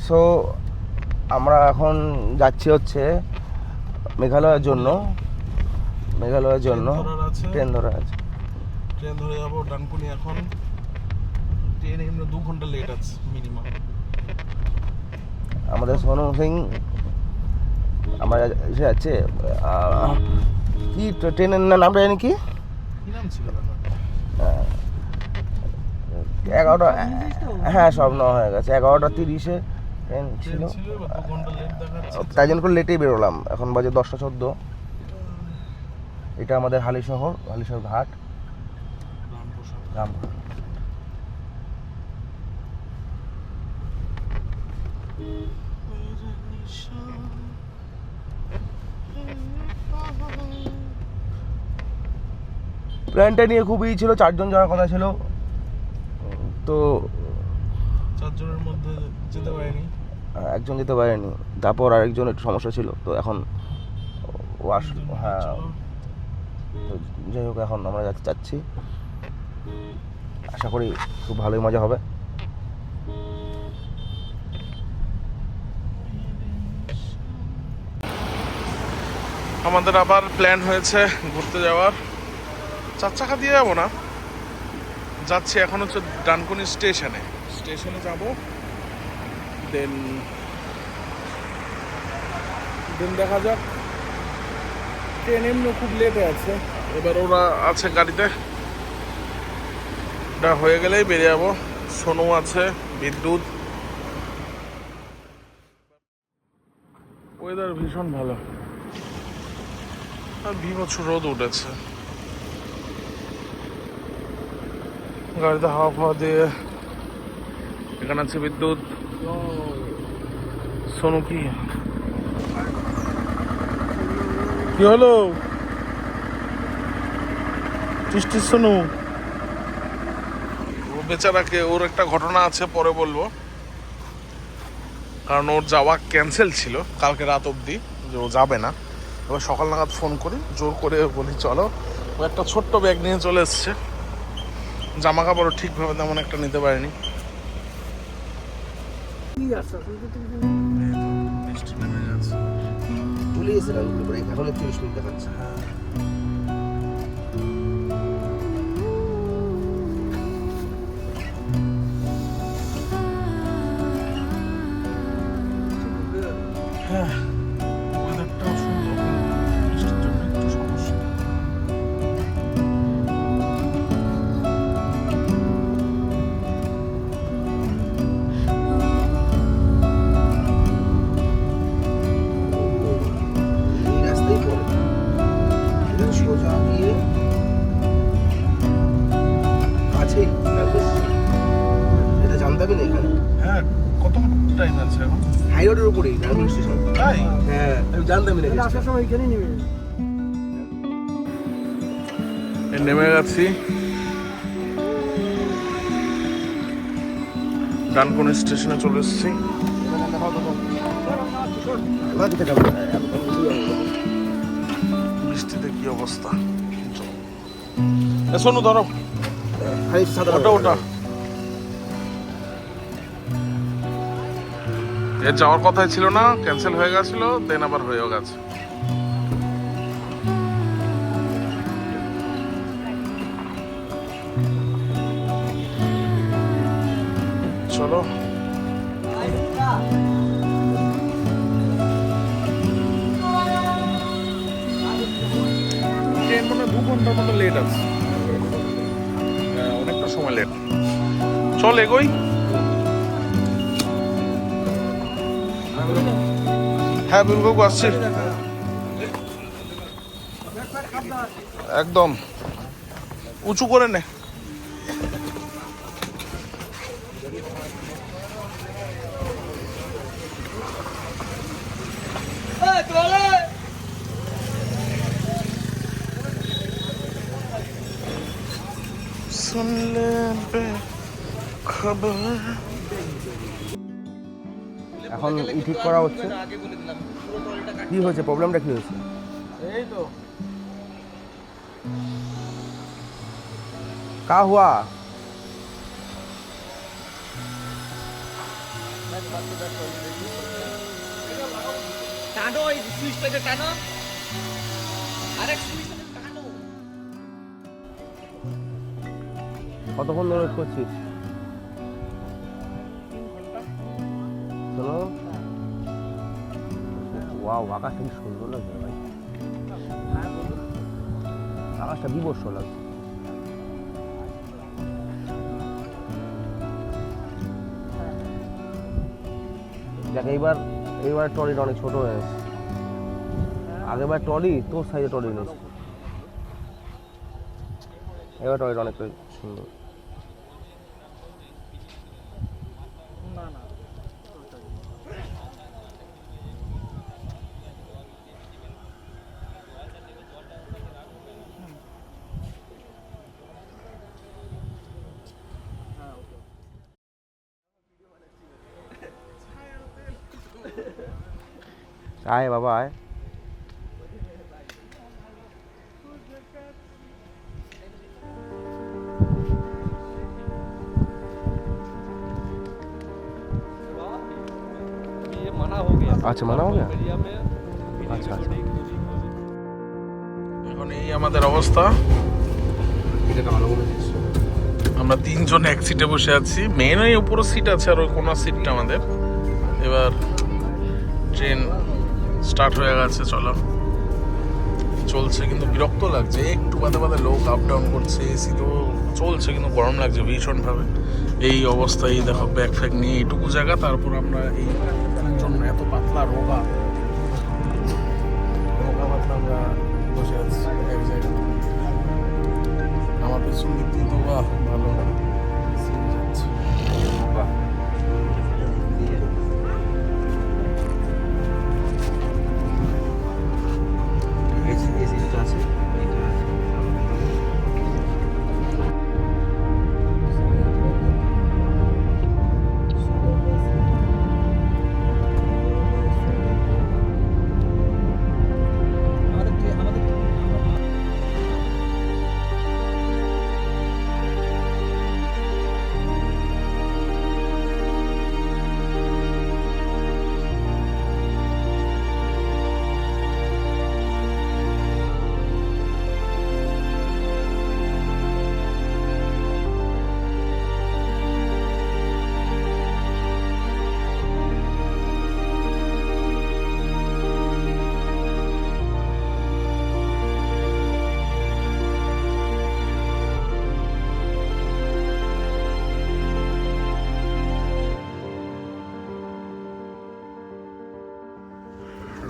So আমরা এখন যাচ্ছি হচ্ছে মেঘালয়ের জন্য ট্রেন ধরা আছে। ট্রেন ধরে যাবো ডানকুনি। এখন ট্রেন এমনি 2 ঘন্টা লেট আছে মিনিমাম। আমাদের সোনু সিং আমরা এসে যাচ্ছে কি ট্রেনের নামটা জানি কি নাম ছিল 11টা, হ্যাঁ সব নেওয়া হয়ে গেছে। 11:30 ট্রেন ছিল, 2 ঘন্টা লেট দেখাচ্ছে। তাই জন্য করে লেটেই বেরোলাম। এখন বাজে 10:14। এটা আমাদের হালিশহর ঘাট, রামপুর। প্ল্যানটা নিয়ে খুবই ছিল, 4 জন যাওয়ার কথা ছিল, তো 4 জনের মধ্যে যেতে পারিনি। একজন যেতে পারেনি, তারপর আরেকজন একটু সমস্যা ছিল, তো এখন হ্যাঁ তো যাই হোক, এখন আমরা যাচ্ছি। আশা করি খুব ভালোই মজা হবে। আমাদের আবার প্ল্যান হয়েছে ঘুরতে যাওয়ার। 4 চাকা দিয়ে যাবো না, যাচ্ছি এখন হচ্ছে ডানকুনি স্টেশনে যাব। দেন দেখা যাক। ট্রেন এমনি খুব লেটে আছে, এবার ওরা আছে গাড়িতে, এটা হয়ে গেলেই বেরিয়ে যাবো। সোনু আছে, বিদ্যুৎ। ওয়েদার ভীষণ ভালো, আর বীভৎস রোদ উঠেছে। গাড়িতে হাওয়া দিয়ে। এখানে আছে বিদ্যুৎ, সোনু। কি হলো টিস সোনু? ও বেচারাকে, ওর একটা ঘটনা আছে, পরে বলবো। কারণ ওর যাওয়া ক্যান্সেল ছিল কালকে রাত অবধি, যে ও যাবে না। এবার সকাল নাগাদ ফোন করি, জোর করে বলি চলো। ও একটা ছোট্ট ব্যাগ নিয়ে চলে এসছে, জামা কাপড়ও ঠিকভাবে তেমন একটা নিতে পারেনি। বৃষ্টি নেমে গেছে, চলে এসেছিলাম এখন 30 মিনিট দেখাচ্ছে। হ্যাঁ, ওয়েদারটাও সুন্দর, বৃষ্টির জন্য একটু সমস্যা। এই রাস্তায় পড়ে সোজা দিয়ে কাছেই, এটা জানতামই না এখানে। হ্যাঁ, কত টাইম আছে এখন? হাই রোডের উপরেই ডানকুনি স্টেশন। তাই? হ্যাঁ, আমি জানতামই না। আসার সময় এখানেই নেমে নেমে গেছি ডানকুনি স্টেশনে, চলে এসেছি। বৃষ্টিতে কি অবস্থা! শোনো, ধরো ওটা। এর যাওয়ার কথাই ছিল না, ক্যান্সেল হয়ে গেছিল, দেন আবার হয়েও গেছে। চলো, ট্রেন মানে 2 ঘন্টার মতো লেট আছে, অনেকটা সময় লেট। চল এগোই। হ্যাঁ বিলবাবু, আসছি একদম। উঁচু করে নে। এখন ঠিক করা হচ্ছে। কি হয়েছে, প্রবলেমটা কি হয়েছে? এই তো কা হুয়া? টানো এই সুইচটাকে টানো আরেক সুইচটাকে টানো। কতক্ষণ ধরে ওয়েট করছিস? 3 ঘন্টা। চলো। ওয়াও, আকাশটা কি সুন্দর লাগছে ভাই, আকাশটা বিবর্ষ লাগছে। দেখ এইবার ট্রলিটা অনেক ছোট হয়ে গেছে। আগেরবার ট্রলি তোর সাইজে ট্রলি নিয়েছে, এবার ট্রলিটা অনেকটা সুন্দর। আয় বাবা আয়। ये मना हो गया। अच्छा मना हो गया। एरिया में अच्छा अच्छा। এখন এই আমাদের অবস্থা। এটা ভালো বলেছিস। আমরা 3 জন এক সিটে বসে আছি, মেন ওই উপরে সিট আছে আর ওই কোনা সিটটা আমাদের। এবার ট্রেন স্টার্ট হয়ে গেছে, চলো চলছে, কিন্তু বিরক্ত লাগছে, একটু বাদে বাদে লোক আপ ডাউন করছে, এসি তো চলছে কিন্তু গরম লাগছে ভীষণভাবে। এই অবস্থায় দেখো ব্যাগ ফ্যাগ নিয়ে এইটুকু জায়গা, তারপর আমরা এই 3 জন এত পাতলা রোগা পাতলা আমরা বসে আছি এক জায়গায়। আমার পেছন দিক দিয়ে তো বাহ ভালো scene যাচ্ছে। বাহ, এসিটা আছে।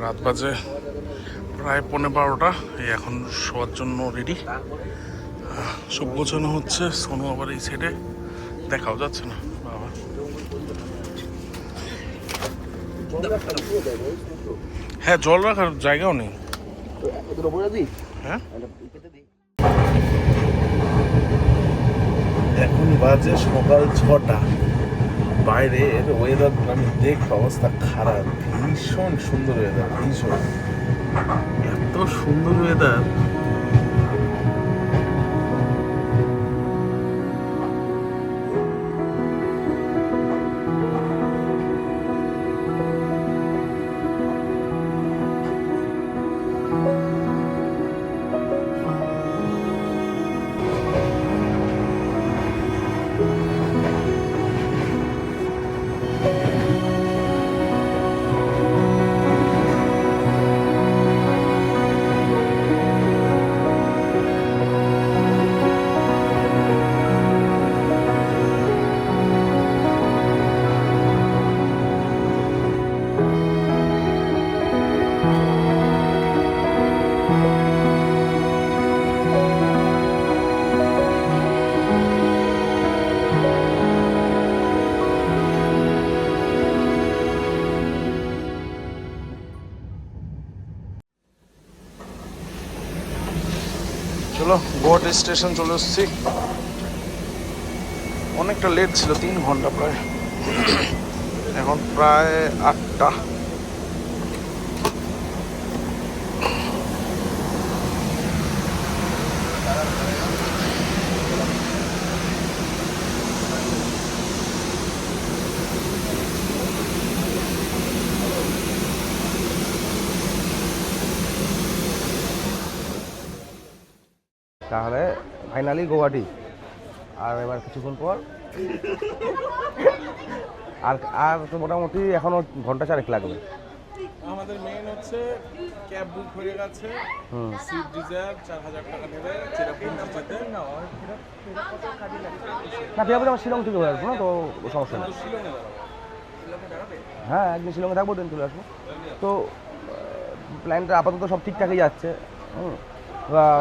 রাত বাজে প্রায় 11:15, এই এখন শোয়ার জন্য রেডি, সব গোছানো হচ্ছে। সোনু আবার এই সাইডে, দেখাও যাচ্ছে না বাবা। হ্যাঁ, জল রাখার জায়গাও নেই। হ্যাঁ, এখন বাজে সকাল 6টা, বাইরের ওয়েদার আমি দেখব অবস্থা খারাপ, ভীষণ সুন্দর ওয়েদার, ভীষণ এত সুন্দর ওয়েদার। চলো গুয়াহাটি স্টেশন চলে এসেছি, অনেকটা লেট ছিল, 3 ঘন্টা প্রায়। এখন প্রায় 8টা। তাহলে ফাইনালি গৌহাটি। আর এবার কিছুক্ষণ পর আর আর তো মোটামুটি এখনও ঘন্টা 4 লাগবে। আমাদের মেইন হচ্ছে ক্যাব বুক হয়ে গেছে, সুইফট ডিজায়ার 4000 টাকা নেবে চেরাপুঞ্জি যেতে। না ফেরাবো আমার শিলং থেকে হয়ে আসবো না, তো সমস্যা নেই। হ্যাঁ একদিন শিলংয়ে থাকবো, দিন চলে আসবো। তো প্ল্যানটা আপাতত সব ঠিকঠাকই যাচ্ছে।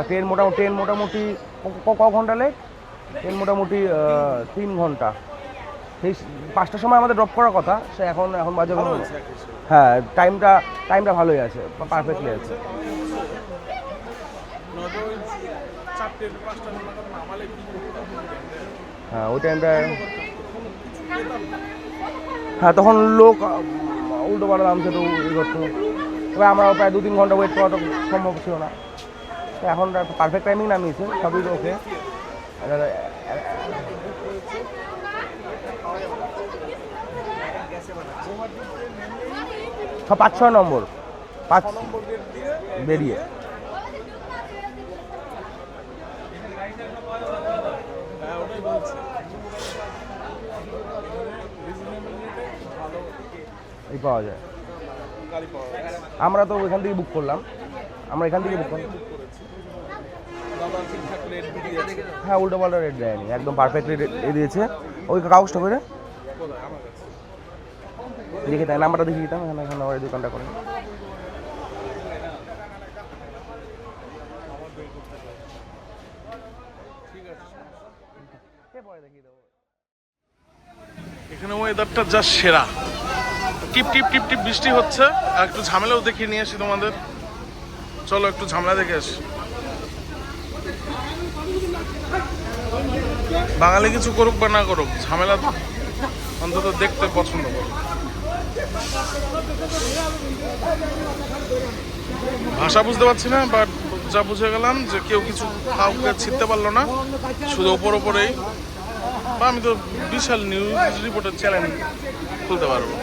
ট্রেন মোটামুটি ক ঘন্টা লেট? ট্রেন মোটামুটি 3 ঘন্টা। সেই 5টার সময় আমাদের ড্রপ করার কথা, সে এখন বাজে কোনো। হ্যাঁ টাইমটা ভালোই আছে, পারফেক্টলি আছে। হ্যাঁ ওই টাইমটা, হ্যাঁ তখন লোক উল্টো পাল্টা নামছে, তো ই করতো। তবে আমরা প্রায় 2-3 ঘন্টা ওয়েট করা তো সম্ভব ছিল না। তো এখন পারফেক্ট টাইমিং নামিয়েছে, সবই ওকে। সব 5-6 নম্বর, 5 বেরিয়ে। এই পাওয়া যায়, আমরা তো ওইখান থেকে বুক করলাম। হ্যাঁ উল্টো পাল্টা রেট দেয়নি, একদম পারফেক্টলি রেট দিয়েছে। ওই কাগজটা করে দেখে তাই নাম্বারটা দেখিয়ে দিতাম, এখানে ওই দোকানটা করে। এখানে ওয়েদারটা যা সেরা, টিপ টিপ টিপ টিপ বৃষ্টি হচ্ছে। আর একটু ঝামেলাও দেখিয়ে নিয়ে আসি তোমাদের, চলো একটু ঝামেলা দেখে আসি। বাঙালি কিছু করুক বা না করুক, ঝামেলা অন্তত দেখতে পছন্দ করো। ভাষা বুঝতে পারছি না, বাট যা বুঝে গেলাম যে কেউ কিছু কাউকে ছিঁড়তে পারলো না, শুধু ওপরেই। বা আমি তো বিশাল নিউজ রিপোর্টার চ্যানেল খুলতে পারবো।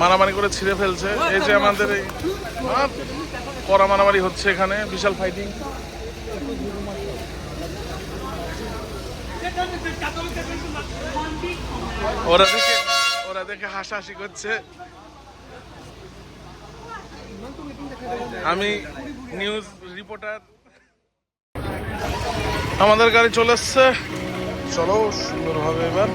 মারামারি করে ছিঁড়ে ফেলছে। এই যে আমাদের এই কড়া মারামারি হচ্ছে এখানে, বিশাল ফাইটিং। ওরা দেখে হাসাহাসি করছে। আমি নিউজ রিপোর্টার। আমাদের গাড়ি চলে এসছে, চলো সুন্দরভাবে এবার।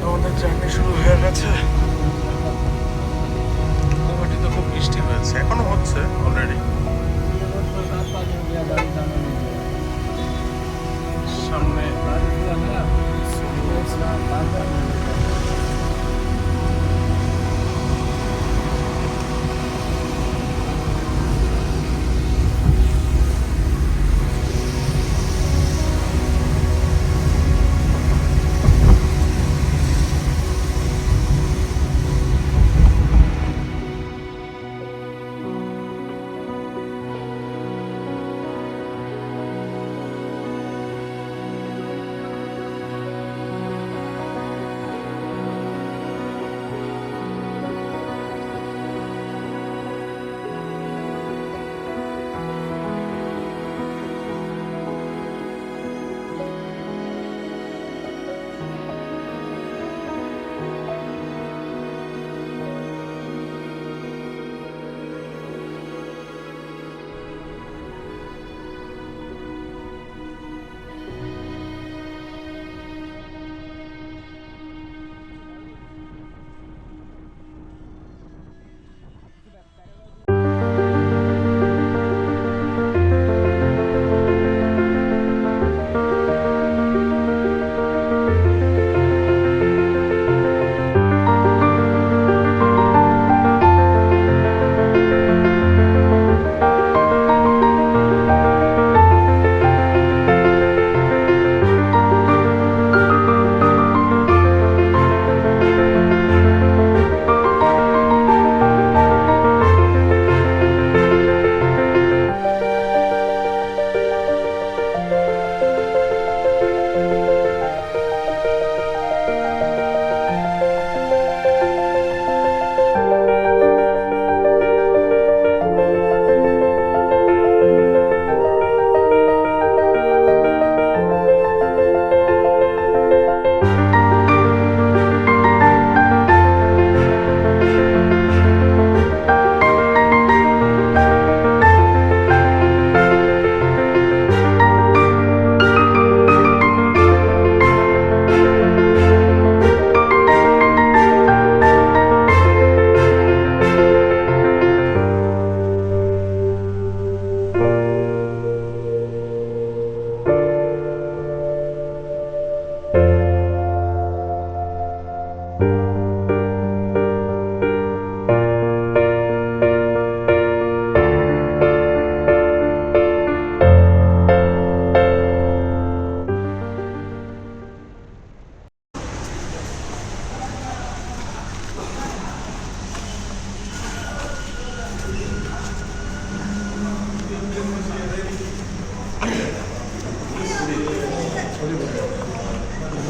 আমাদের জার্নি শুরু হয়ে গেছে। গুয়াহাটিতে খুব বৃষ্টি হয়েছে, এখনো হচ্ছে অলরেডি। সামনে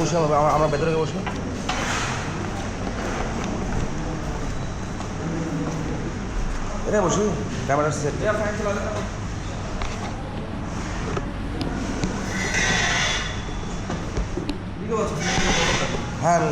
বসে আমরা ভেতরে গিয়ে বসি। এটা বসি ক্যামেরা সেট। হ্যাঁ আমি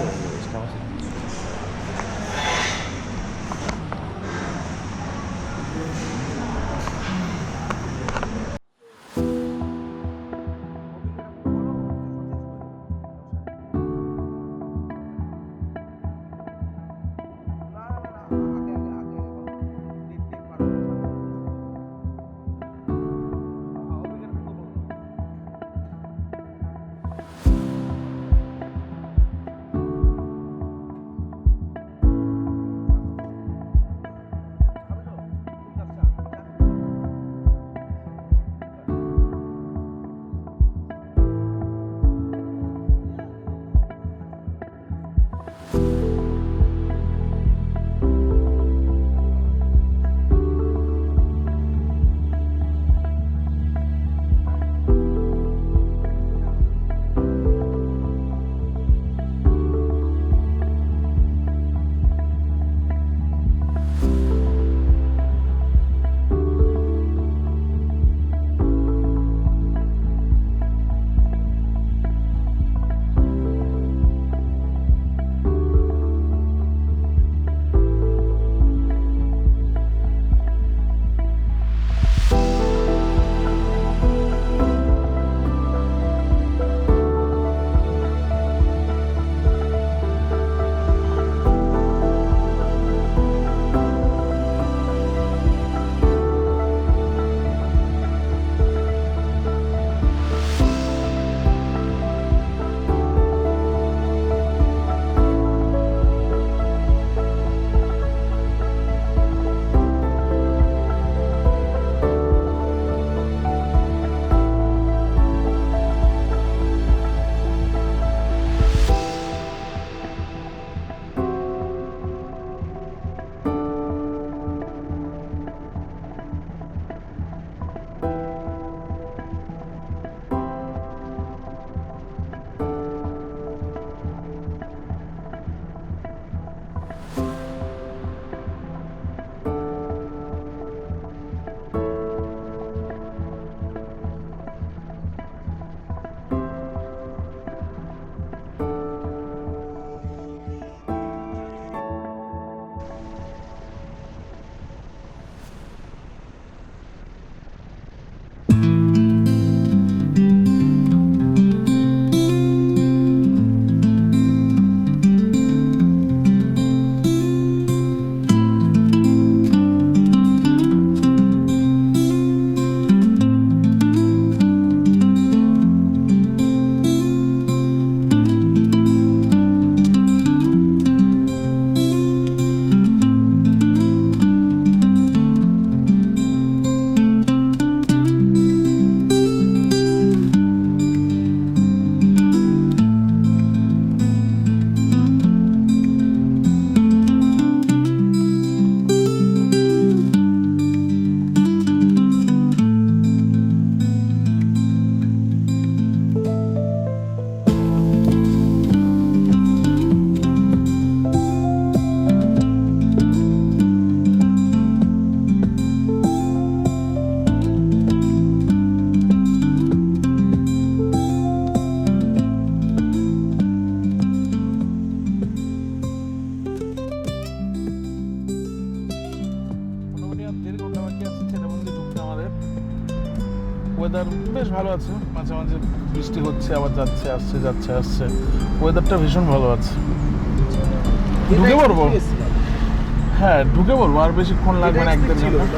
ওয়েদার বেশ ভালো আছে, মাঝে মাঝে বৃষ্টি হচ্ছে আবার যাচ্ছে আসছে যাচ্ছে আসছে, ওয়েদারটা ভীষণ ভালো আছে। ঢুকে পড়বো? হ্যাঁ ঢুকে পড়বো, আর বেশিক্ষণ লাগবে না, 1-1.5 ঘন্টা।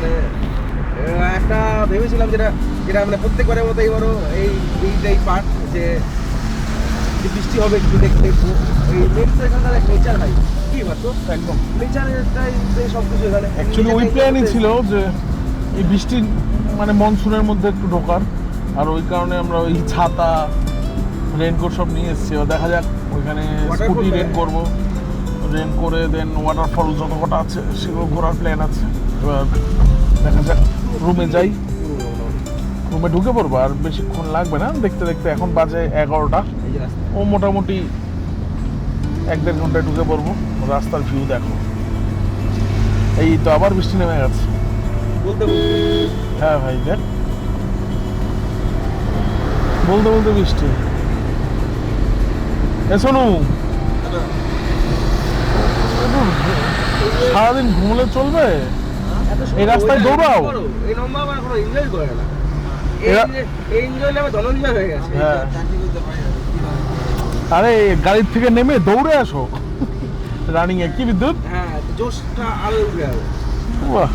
মানে একটা ভেবেছিলাম যেটা যেটা মানে প্রত্যেকবারের মতো এবারও এই পার্ট যে বৃষ্টি হবে একটু দেখবো। এই নেচার এখানকার নেচার ভাই কি বলতো, একদম নেচারটাই সব কিছু এখানে। অ্যাকচুয়ালি ওই প্ল্যানই ছিল যে এই বৃষ্টির মানে মনসুনের মধ্যে একটু ঢোকার, আর ওই কারণে আমরা ওই ছাতা রেনকোট সব নিয়ে এসেছি। এবার দেখা যাক ওইখানে স্কুটি রেন্ট করবো, রেন্ট করে দেন ওয়াটারফল যত কটা আছে সেগুলো ঘোরার প্ল্যান আছে। এবার দেখা যাক, রুমে যাই, রুমে ঢুকে পড়বো, আর বেশিক্ষণ লাগবে না দেখতে দেখতে। এখন বাজে 11টা। এই যে যে রাস্তা। ও মোটামুটি 1-1.5 ঘন্টায় ঢুকে পড়বো। রাস্তার ভিউ দেখো, এই তো আবার বৃষ্টি নেমে গেছে। বলতে বলতে হ্যাঁ ভাই দেখ, বলতে বলতে বৃষ্টি। এ শোনু, সারাদিন ঘুমলে চলবে? এই রাস্তায় দৌড়াও? এই নম্বর আমার কোনো এনজয় করে না। এরা- এই এনজয় নামে ধনঞ্জয় হয়ে গেছে। হ্যাঁ, আরে গাড়ির থেকে নেমে দৌড়ে আসো রানিং এ। কি বিদ্যুৎ, হ্যাঁ, জোশটা আরো উঠে যাবে। বাহ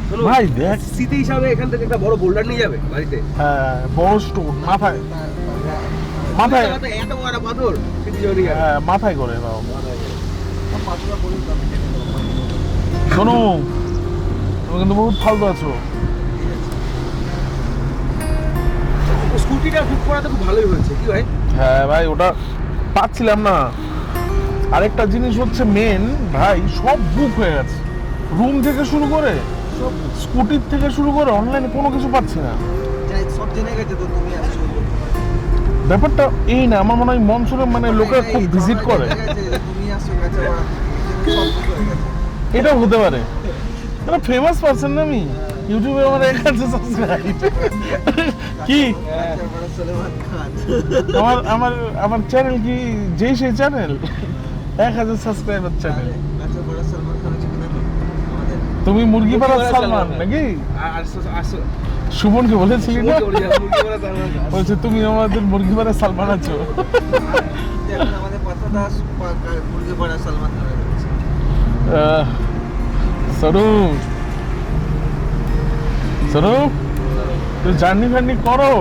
শোনো, ভাই দেখ, স্মৃতি হিসাবে এখান থেকে একটা বড় বোল্ডার নিয়ে যাবে বাড়িতে। হ্যাঁ বড় স্টোন মাথায়, মাথায়, এত বড় পাথর স্মৃতি হিসাবে নিয়ে যাবে। হ্যাঁ মাথায় করে দাও। শোনো, তুমি কিন্তু বহুত ফালতু আছো। স্কুটিটা বুক করাতে খুব ভালোই হয়েছে কি ভাই? হ্যাঁ ভাই, ওটা পাচ্ছিলাম না। আরেকটা জিনিস হচ্ছে মেন ভাই, সব বুক হয়ে গেছে। রুম থেকে শুরু করে স্কুটির থেকে শুরু করে অনলাইনে কোনো কিছু পাচ্ছি না। সব জেনে গেছে তো তুমি আসছো। ব্যাপারটা এই না, আমার মনে হয় মনসুরে মানে লোকেরা খুব ভিজিট করে। তুমি আসছো কাছে সব কিছু হয়ে গেছে। এটাও হতে পারে, এটা ফেমাস পারসন না আমি, ইউটিউবে আমার 1000 সাবস্ক্রাইব। কি সলেমান খান। আমার আমার আমার চ্যানেল কি যেই সেই চ্যানেল? 1000 subscriber channel. কাছে বড় সলমান খান আছে কিনা আমাদের? তুমি মুরগি পাড়া সালমান নাকি? আর সুমনকে বলেছিলি না? মুরগি বলা সালমান খান। বলছে তুমি আমাদের মুরগি পাড়া সালমান আছো। এখন আমাদের পাতা দাস মুরগি বড় সলমান খান আছে। সরু সরু, তুই জার্নি ফার্নি করো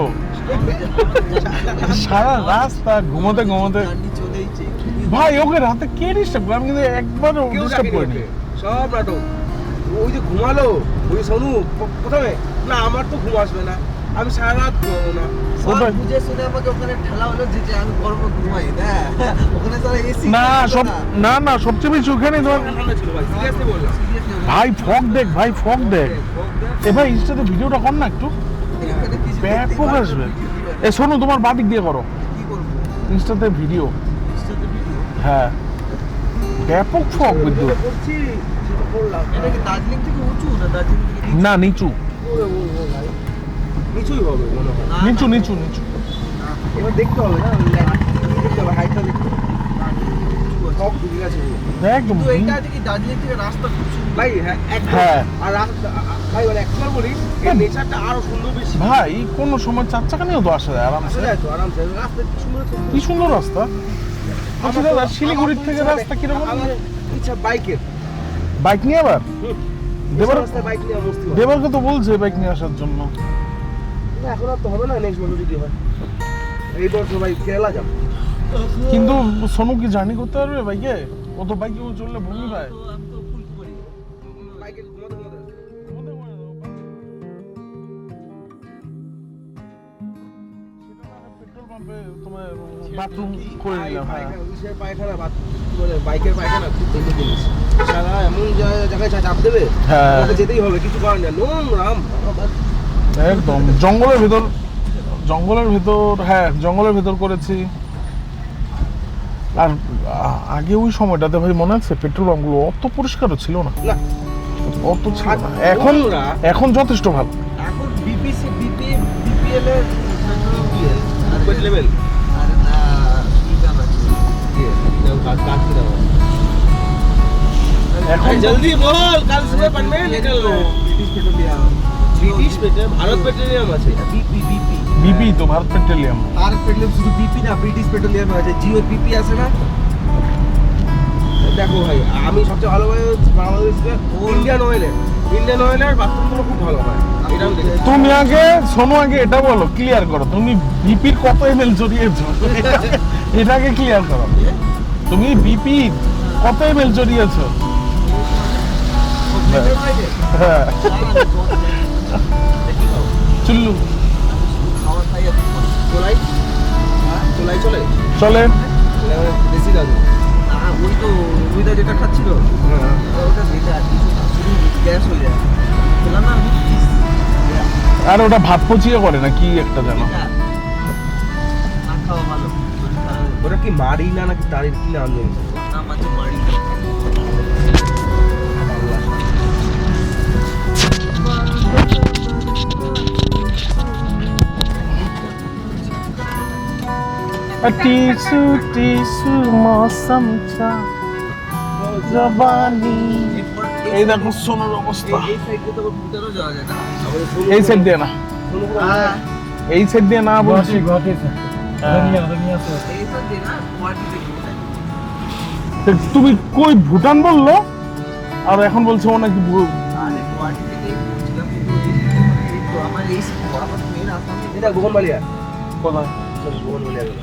সারা রাস্তা ঘুমোতে ঘুমোতে। গাড়ি চলেইছে। ভাই ওকে রাতে কে ডিস্টার্ব করে? আমি কিন্তু একবারও কেউ ডিস্টার্ব ডাকেনি করিনি। ওকে। সব নাটক। ওই যে ঘুমালো, ওই সোনু প্রথমে না আমার তো ঘুম আসবে না, আমি সারা রাত ঘুমাবো না। সব ওটাই। বুঝে শুনে আমাকে ওখানে ঠেলা হলো যে আমি গরমে ঘুমাই না। ওখানে তো এসি না সব না না, সবচেয়ে বেশি ওখানে ধর। ঠান্ডা ছিল ভাই, সিরিয়াসলি বললাম। ভাই ফগ দেখ, ভাই ফগ দেখ। এ ভাই ইনস্টাতে ভিডিওটা কর না একটু, ব্যাপক আসবে। এ শোনো, তোমার বাদিক দিয়ে করো কি করবো? ইনস্টাতে ভিডিও। ইনস্টাতে ভিডিও। হ্যাঁ ব্যাপক ফগ বিদ্যুৎ। করছি, সেটা করলাম। এটা কি দার্জিলিং থেকে উঁচু না দার্জিলিং থেকে নিচু? না নিচু, ওরে বলবো ভাই, নিচুই হবে মনে হয়। না, নিচু না, নিচু নিচু। এবার দেখতে হবে না, দেখতে হবে হাইটটা দেখতে হবে। উঁচু আছে। সব ঢুকে গেছে পুরো। একদম কিন্তু এইটা আছে কি দার্জিলিং থেকে রাস্তা খুব সুন্দর। ভাই হ্যাঁ একদম। হ্যাঁ। আর রাস্তা ভাই মানে একবার বলি, এর নেচারটা আরো সুন্দর বেশি। ভাই কোনো সময় 4 চাকা নিয়েও তো আসা যায় আসা আরামসে। যায় তো আরামসে, রাস্তা কি সুন্দর আছে। কি সুন্দর রাস্তা। আচ্ছা দাদা, শিলিগুড়ির থেকে রাস্তা কিরকম? আমার ইচ্ছা বাইকের। বাইক নিয়ে আবার দেবার, রাস্তায় বাইক নিয়ে মস্তি হয়। দেবারকে তো বলছে বাইক নিয়ে আসার জন্য। না, এখন আর তো হবে না, নেক্সট বছর যদি হয়। এই বছর ভাই কেরালা যাব। কিন্তু সোনু কি জার্নি করতে পারবে বাইকে? ও তো বাইকে চললে ভূমি পায়। আমি তো ফুল করি। বাইকে ঘুমাতে ঘুমাতে পেট্রোল পাম্পে তোমার বাথরুম করে নিলাম। হ্যাঁ পায়খানা বাইকের পায়খানা খুব সুন্দর জিনিস। সারা এমন জায়গায় চাপ দেবে, হ্যাঁ। আমাকে যেতেই হবে, কিছু করার নেই। রাম একদম জঙ্গলের ভিতর, জঙ্গলের ভিতর, হ্যাঁ জঙ্গলের ভিতর করেছি। আর আগে ওই সময়টাতে ভাই মনে আছে পেট্রোল পাম্পগুলো অত পরিষ্কারও ছিল না, না, অত ছিল না। এখন এখন যথেষ্ট ভালো। এখন বিপিসি বিপিএল এর বিপিএল লেভেল আর না কি গান আছে? এখন জলদি বল, কাল সুবহ পড়বে নিকল লো। British Petroleum. British petrol, Bharat Petroleum আছে। বিপি বিপি বিপি তো ভারত পেট্রোলিয়াম। ভারত পেট্রোলিয়াম শুধু বিপি না, ব্রিটিশ পেট্রোলিয়াম আছে। জিও বিপি আছে না? দেখো ভাই, আমি সবচেয়ে ভালো ভাই বাংলাদেশে ইন্ডিয়ান অয়েলের বাথরুমগুলো খুব ভালো হয়, এটা আমি দেখেছি। তুমি আগে সোনু আগে এটা বলো, ক্লিয়ার করো তুমি বিপির কত এমএল জড়িয়েছো, এটাকে ক্লিয়ার করো। তুমি বিপি কত এমএল জড়িয়েছো? হ্যাঁ চুল্লু খাবার খাই এখন। চোলাই চোলাই চলে চলে। বেশি দাদু। না ওই তো রবিদা যেটা খাচ্ছিল হ্যাঁ, ওটা যেটা শুধু গ্যাস হয়ে যায়। খেলাম না আমি আর ওটা ভাত পচিয়ে করে না কি একটা যেন। এটা কি মারিনা নাকি তারের কি নাম জানি নাম আছে মারি टीसू टीसू मौसम चा जवानी এই দেখো সোনার অবস্থা এই সাইড দিয়ে তো ভুটানও যাওয়া যায় না এই সাইড দিয়ে না এই সাইড দিয়ে না বলছি এই সাইড দিয়ে না গুয়াহাটি থেকে তো তুমি কই ভুটান বললো আর এখন বলছো ও নাকি আরে গুয়াহাটি থেকে পৌঁছলাম কিন্তু এই তো আমার এই আমার মেন আসামে এটা গোপন বালিয়া কোথায় গোপন বালিয়া গেল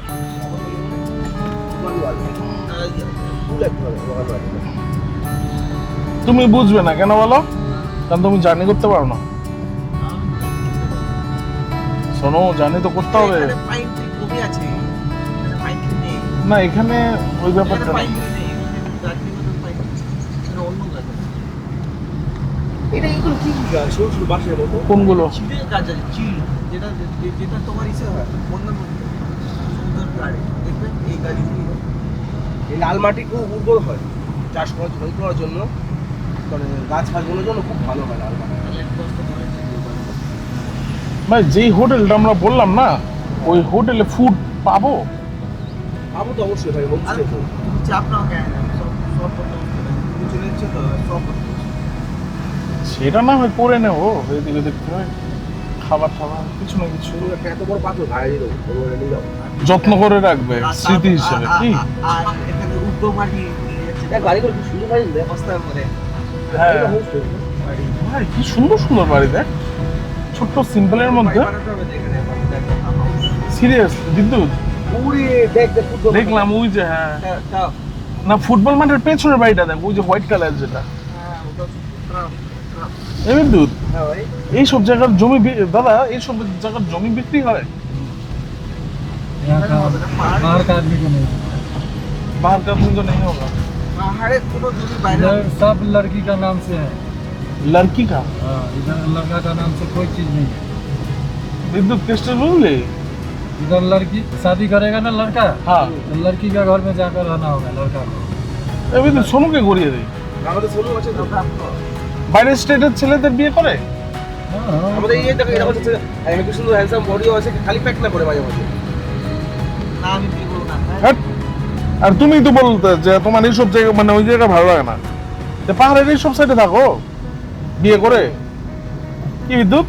তুমি বুঝবে না কেন বলো কারণ তুমি জার্নি করতে পারো না শোনো জার্নি তো করতে হবে এখানে পাইন ট্রি কমে আছে এখানে পাইন ট্রি নেই না এখানে ওই এখানে ব্যাপারটা না। পাইন ট্রি নেই দার্জিলিংয়ে পাইন এটা অন্য গাছ এটা এগুলো কি কি গাছ সরু সরু বাঁশের মতো কোনগুলো চিড়ের গাছ আছে চিড় যেটা যেটা তোমার ইসে হয় বন্যার মধ্যে সুন্দর গাড়ি দেখবে এই গাড়িগুলি এই লাল মাটি খুব উর্বর হয় চাষ করার জন্য মানে গাছ ফাছগুলোর জন্য খুব ভালো হয় লাল মাটি এক বস্তা মনে হচ্ছে দিয়ে পারবো। ভাই যেই হোটেলটা আমরা বললাম না ওই হোটেলে ফুড পাবো পাবো তো অবশ্যই ভাই হোমস্টে তো তুমি চাপ নাও কেন সব সব করতে তুমি চলে যাচ্ছ তো সব করতে সেটা না হয় করে নেবো এদিকে দেখতে হয় খাবার টাবার কিছু না কিছু তুমি একটা এত বড় পাথর গায়ে দিয়ে দেবো ওগুলো নিয়ে যাও যত্ন করে রাখবে স্মৃতি হিসেবে কি আর এখানে উদ্যমাটি দেখ গাড়িগুলো কি সুন্দর গাড়ি দেখ বস্তার মধ্যে হ্যাঁ এটা হোমস্টে ভাই কি সুন্দর সুন্দর বাড়ি দেখ ছোট্ট সিম্পলের মধ্যে বানাতে হবে এখানে দেখো সিরিয়াস বিদ্যুৎ পুরি দেখ দেখ ফুটবল দেখলাম ওই যে হ্যাঁ দাও না ফুটবল মাঠের পেছনের বাড়িটা দেখ ওই যে হোয়াইট কালার যেটা হ্যাঁ ওটা ট্রাম এই বিদ্যুৎ হ্যাঁ ভাই এইসব জায়গার জমি দাদা এইসব জায়গার জমি বিক্রি হয় बाहर का आदमी को नहीं बाहर का आदमी तो नहीं होगा পাহাড়ে কোনো যদি বাইরে इधर सब लड़की का नाम से है लड़की का हाँ, इधर लड़का का नाम से कोई चीज नहीं है विद्युत टेस्ट बुझले इधर लड़की शादी करेगा ना लड़का हाँ तो लड़की का घर में जाकर रहना होगा लड़का को এই বিদ্যুৎ সোনুকে করিয়ে দেয় আমাদের সোনু আছে তো বাইরের স্টেটের ছেলেদের বিয়ে করে हाँ, हाँ। আমাদের এই দেখো এরকম হচ্ছে কি সুন্দর হ্যান্ডসাম বডিও আছে খালি প্যাক না করে মাঝে মাঝে না আমি বিয়ে করবো না হ্যাট। আর তুমি তো বলতে যে তোমার এইসব জায়গা মানে ওই জায়গা ভালো লাগে না তো পাহাড়ের এইসব সাইডে থাকো বিয়ে করে কি বিদ্যুৎ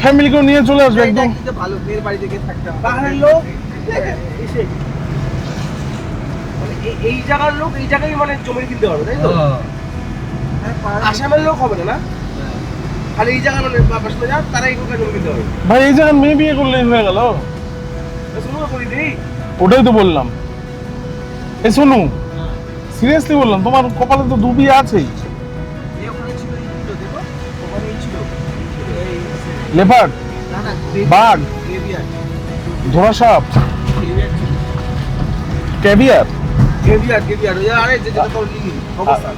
ফ্যামিলিকেও নিয়ে চলে আসবে একদম একদম ভালো মেয়ের বাড়ি থেকে থাকতাম পাহাড়ের লোক এসে মানে এই জায়গার লোক এই জায়গায় মানে জমি কিনতে পারবে তাই তো हाँ, আসামের লোক হবে না না খালি এই জায়গায় মানে বাসা যা তারা এইখানকার জমি কিনতে পারবে ভাই এই জায়গায় মেয়ে বিয়ে করলেই হয়ে গেল শুনুন করি দিই ওটাই তো বললাম এ শোনু সিরিয়াসলি বললাম তোমার কপালে তো দুবি আছেই এই ওখানে ছিল এই ছিল দেখো ওখানেই ছিল এই লেপার্ড না না বাঘ গ্রেভিয়ার ধোড়া সাপ গ্রেভিয়ার ছিল ক্যাভিয়ার কেবিআর ওই আরে যেটা তোর লিলি অবস্থান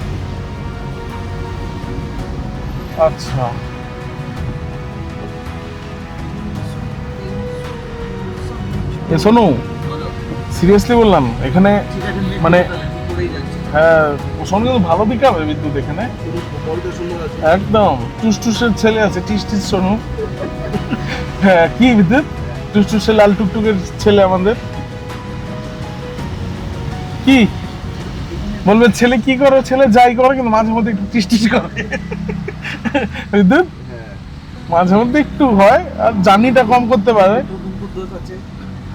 আচ্ছা এ শোনু বলো সিরিয়াসলি বললাম এখানে ঠিক আছে মানে করেই যাচ্ছে হ্যাঁ শোনু কিন্তু ভালো বিকাবে বিদ্যুৎ এখানে বলতে সুন্দর আছে একদম টুসটুসের ছেলে আছে টিস টিস শোনু হ্যাঁ কি বিদ্যুৎ টুসটুসের লাল টুকটুকের ছেলে আমাদের কি বলবে ছেলে কি করে ছেলে যাই করে কিন্তু মাঝে মধ্যে একটু টিস টিস করে বিদ্যুৎ মাঝে মধ্যে একটু হয় আর জার্নিটা কম করতে পারে একটু গুঙ্গুর দোষ আছে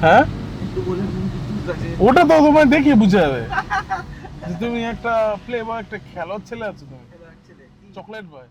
হ্যাঁ একটু বলে গুঙ্গুর দোষ আছে ওটা তো তোমায় দেখে বুঝে যাবে যে তুমি একটা প্লে বয় একটা খেলোয়াড় ছেলে আছো তুমি ছেলে চকলেট বয়